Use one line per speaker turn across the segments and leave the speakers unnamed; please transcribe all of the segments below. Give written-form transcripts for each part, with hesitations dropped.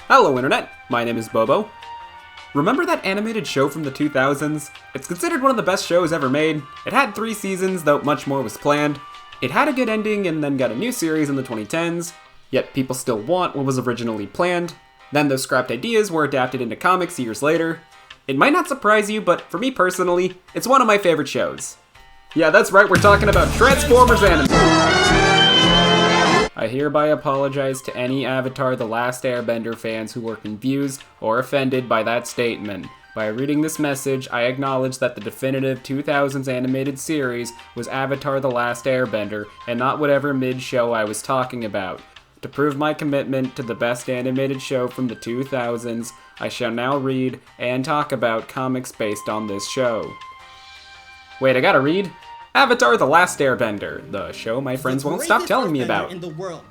Hello Internet, my name is Bobo. Remember that animated show from the 2000s? It's considered one of the best shows ever made. It had 3 seasons, though much more was planned. It had a good ending and then got a new series in the 2010s, yet people still want what was originally planned. Then those scrapped ideas were adapted into comics years later. It might not surprise you, but for me personally, it's one of my favorite shows. Yeah, that's right, we're talking about Transformers Animation! I hereby apologize to any Avatar The Last Airbender fans who were confused or offended by that statement. By reading this message, I acknowledge that the definitive 2000s animated series was Avatar The Last Airbender, and not whatever mid-show I was talking about. To prove my commitment to the best animated show from the 2000s, I shall now read and talk about comics based on this show. Wait, I gotta read? Avatar The Last Airbender, the show my friends won't stop telling me about.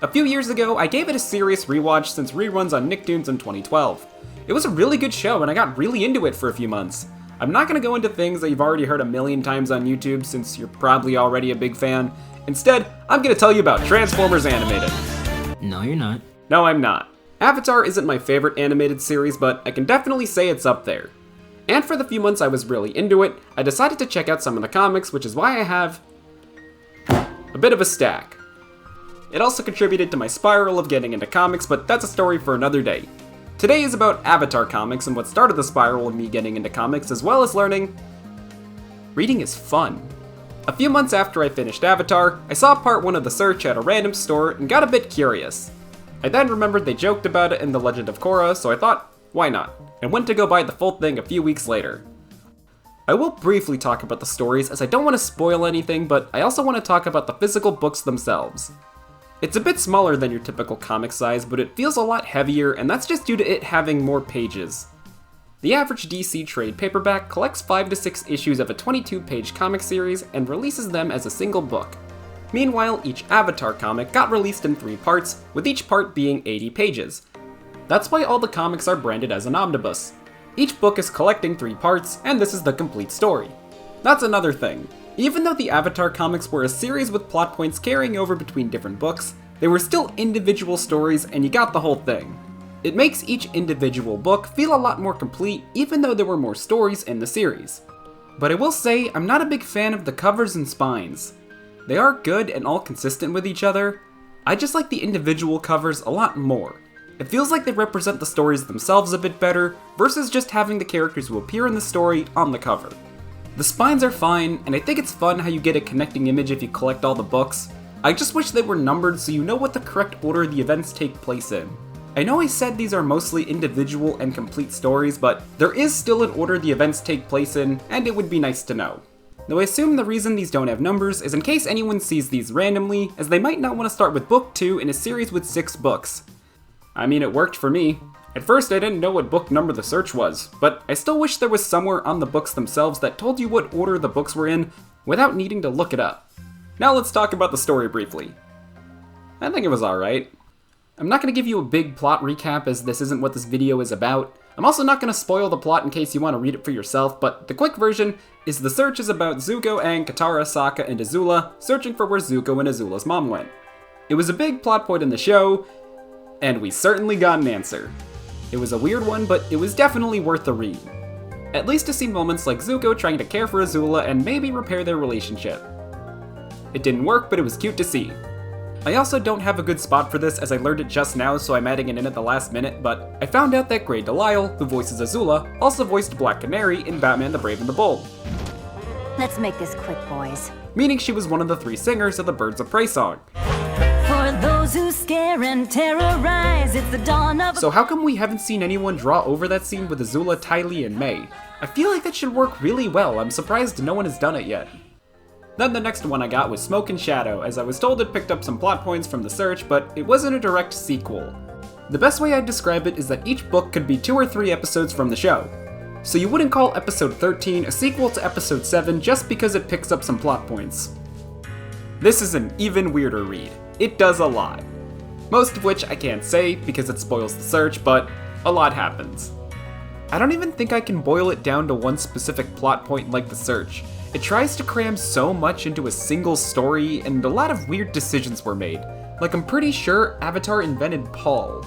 A few years ago, I gave it a serious rewatch since reruns on Nicktoons in 2012. It was a really good show and I got really into it for a few months. I'm not gonna go into things that you've already heard a million times on YouTube since you're probably already a big fan. Instead, I'm gonna tell you about Transformers Animated.
No, you're not.
No, I'm not. Avatar isn't my favorite animated series, but I can definitely say it's up there. And for the few months I was really into it, I decided to check out some of the comics, which is why I have a bit of a stack. It also contributed to my spiral of getting into comics, but that's a story for another day. Today is about Avatar comics and what started the spiral of me getting into comics, as well as learning reading is fun. A few months after I finished Avatar, I saw part 1 of The Search at a random store and got a bit curious. I then remembered they joked about it in The Legend of Korra, so I thought, why not? And went to go buy the full thing a few weeks later. I will briefly talk about the stories as I don't want to spoil anything, but I also want to talk about the physical books themselves. It's a bit smaller than your typical comic size, but it feels a lot heavier, and that's just due to it having more pages. The average DC trade paperback collects 5 to 6 issues of a 22-page comic series and releases them as a single book. Meanwhile, each Avatar comic got released in 3 parts, with each part being 80 pages. That's why all the comics are branded as an omnibus. Each book is collecting 3 parts, and this is the complete story. That's another thing. Even though the Avatar comics were a series with plot points carrying over between different books, they were still individual stories and you got the whole thing. It makes each individual book feel a lot more complete, even though there were more stories in the series. But I will say, I'm not a big fan of the covers and spines. They are good and all consistent with each other. I just like the individual covers a lot more. It feels like they represent the stories themselves a bit better, versus just having the characters who appear in the story on the cover. The spines are fine, and I think it's fun how you get a connecting image if you collect all the books. I just wish they were numbered so you know what the correct order the events take place in. I know I said these are mostly individual and complete stories, but there is still an order the events take place in, and it would be nice to know. Though I assume the reason these don't have numbers is in case anyone sees these randomly, as they might not want to start with book 2 in a series with 6 books. I mean, it worked for me. At first I didn't know what book number The Search was, but I still wish there was somewhere on the books themselves that told you what order the books were in without needing to look it up. Now let's talk about the story briefly. I think it was alright. I'm not going to give you a big plot recap as this isn't what this video is about. I'm also not going to spoil the plot in case you want to read it for yourself, but the quick version is The Search is about Zuko, Aang, Katara, Sokka, and Azula searching for where Zuko and Azula's mom went. It was a big plot point in the show, and we certainly got an answer. It was a weird one, but it was definitely worth the read. At least to see moments like Zuko trying to care for Azula and maybe repair their relationship. It didn't work, but it was cute to see. I also don't have a good spot for this as I learned it just now, so I'm adding it in at the last minute, but I found out that Grey Delisle, who voices Azula, also voiced Black Canary in Batman the Brave and the Bold.
Let's make this quick, boys.
Meaning she was one of the 3 singers of the Birds of Prey song.
For those who scare and terrorize, it's the dawn of...
So how come we haven't seen anyone draw over that scene with Azula, Ty Lee, and May? I feel like that should work really well. I'm surprised no one has done it yet. Then the next one I got was Smoke and Shadow, as I was told it picked up some plot points from The Search, but it wasn't a direct sequel. The best way I'd describe it is that each book could be 2 or 3 episodes from the show. So you wouldn't call episode 13 a sequel to episode 7 just because it picks up some plot points. This is an even weirder read. It does a lot. Most of which I can't say because it spoils The Search, but a lot happens. I don't even think I can boil it down to one specific plot point like The Search. It tries to cram so much into a single story, and a lot of weird decisions were made. Like I'm pretty sure Avatar invented Paul.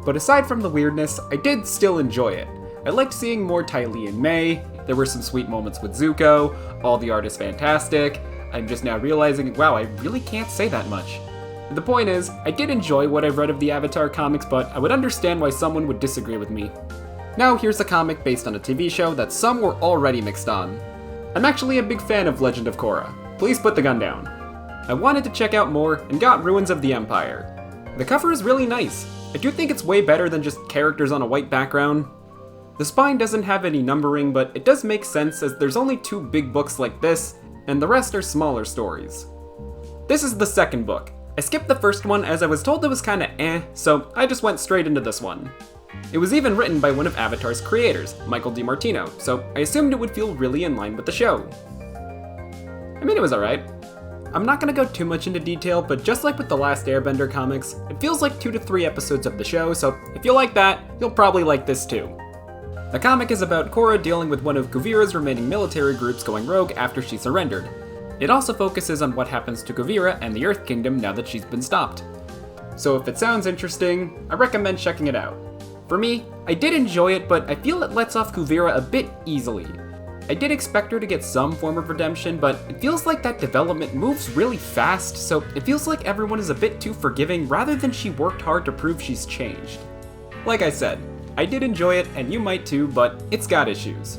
But aside from the weirdness, I did still enjoy it. I liked seeing more Ty Lee and May, there were some sweet moments with Zuko, all the art is fantastic. I'm just now realizing, wow, I really can't say that much. The point is, I did enjoy what I've read of the Avatar comics, but I would understand why someone would disagree with me. Now here's a comic based on a TV show that some were already mixed on. I'm actually a big fan of Legend of Korra. Please put the gun down. I wanted to check out more and got Ruins of the Empire. The cover is really nice. I do think it's way better than just characters on a white background. The spine doesn't have any numbering, but it does make sense as there's only 2 big books like this, and the rest are smaller stories. This is the second book. I skipped the first one as I was told it was kinda so I just went straight into this one. It was even written by one of Avatar's creators, Michael DiMartino, so I assumed it would feel really in line with the show. I mean, it was alright. I'm not gonna go too much into detail, but just like with the Last Airbender comics, it feels like 2 to 3 episodes of the show, so if you like that, you'll probably like this too. The comic is about Korra dealing with one of Kuvira's remaining military groups going rogue after she surrendered. It also focuses on what happens to Kuvira and the Earth Kingdom now that she's been stopped. So if it sounds interesting, I recommend checking it out. For me, I did enjoy it, but I feel it lets off Kuvira a bit easily. I did expect her to get some form of redemption, but it feels like that development moves really fast, so it feels like everyone is a bit too forgiving rather than she worked hard to prove she's changed. Like I said, I did enjoy it, and you might too, but it's got issues.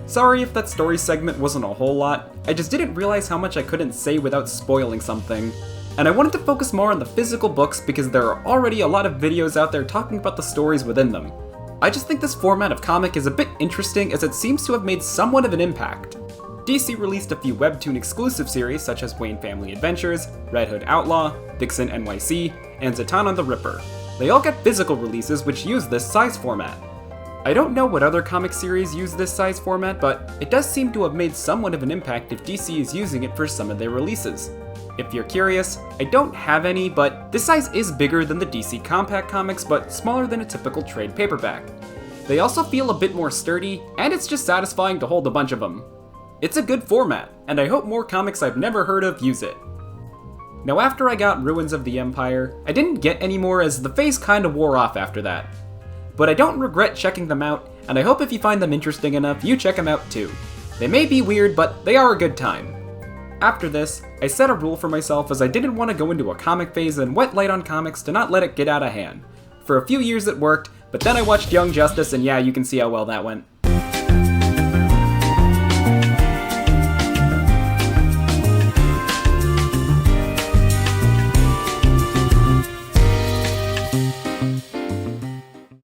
Sorry if that story segment wasn't a whole lot, I just didn't realize how much I couldn't say without spoiling something. And I wanted to focus more on the physical books because there are already a lot of videos out there talking about the stories within them. I just think this format of comic is a bit interesting as it seems to have made somewhat of an impact. DC released a few Webtoon exclusive series such as Wayne Family Adventures, Red Hood Outlaw, Vixen NYC, and Zatanna the Ripper. They all get physical releases which use this size format. I don't know what other comic series use this size format, but it does seem to have made somewhat of an impact if DC is using it for some of their releases. If you're curious, I don't have any, but this size is bigger than the DC compact comics, but smaller than a typical trade paperback. They also feel a bit more sturdy, and it's just satisfying to hold a bunch of them. It's a good format, and I hope more comics I've never heard of use it. Now after I got Ruins of the Empire, I didn't get any more as the phase kinda wore off after that. But I don't regret checking them out, and I hope if you find them interesting enough, you check them out too. They may be weird, but they are a good time. After this, I set a rule for myself as I didn't want to go into a comic phase and wet light on comics to not let it get out of hand. For a few years it worked, but then I watched Young Justice and yeah, you can see how well that went.